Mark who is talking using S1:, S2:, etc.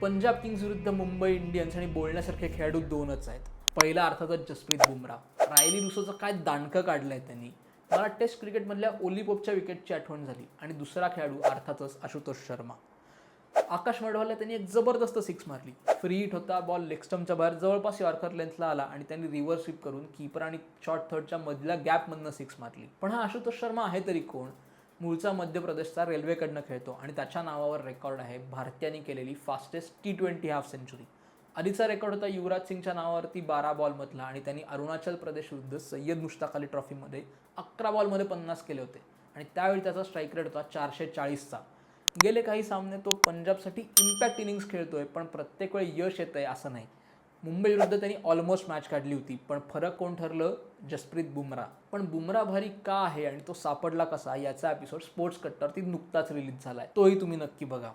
S1: Punjab Kings विरुद्ध Mumbai Indians आणि बोलण्यासारखे खेळाडू दोनच आहेत. पहिला अर्थातच जसप्रीत बुमराह. रायली रुसोचं काय दांडकं काढलंय त्यांनी. मला टेस्ट क्रिकेटमधल्या ओली पोपच्या विकेटची आठवण झाली. आणि दुसरा खेळाडू अर्थातच आशुतोष शर्मा. आकाश मडवालला त्यांनी एक जबरदस्त सिक्स मारली. फ्री हिट होता, बॉल लेगस्टम्पच्या बाहेर जवळपास यॉर्कर लेंथला आला आणि त्यांनी रिव्हर्स स्वीप करून कीपर आणि शॉर्ट थर्डच्या मधल्या गॅपमधनं सिक्स मारली. पण हा आशुतोष शर्मा आहे तरी कोण? मूळचा मध्य प्रदेशचा रेल्वेकडनं खेळतो आणि त्याच्या नावावर रेकॉर्ड आहे भारतीयांनी केलेली फास्टेस्ट T20 हाफ सेंचुरी. आधीचा रेकॉर्ड होता युवराज सिंगच्या नावावरती 12 बॉलमधला आणि त्यांनी अरुणाचल प्रदेश विरुद्ध सय्यद मुश्ताक अली ट्रॉफीमध्ये 11 बॉलमध्ये 50 केले होते आणि त्यावेळी त्याचा स्ट्राईक रेट होता 440चा. गेले काही सामने तो पंजाबसाठी इम्पॅक्ट इनिंग्स खेळतोय, पण प्रत्येक वेळी यश येतंय असं नाही. मुंबई विरुद्ध त्यांनी ऑलमोस्ट मॅच काढली होती, पण फरक कोण ठरलं? जसप्रीत बुमराह. पण बुमराह भारी का आहे आणि तो सापडला कसा याचा एपिसोड स्पोर्ट्स कट्टरवरती नुकताच रिलीज झालाय, तोही तुम्ही नक्की बघा.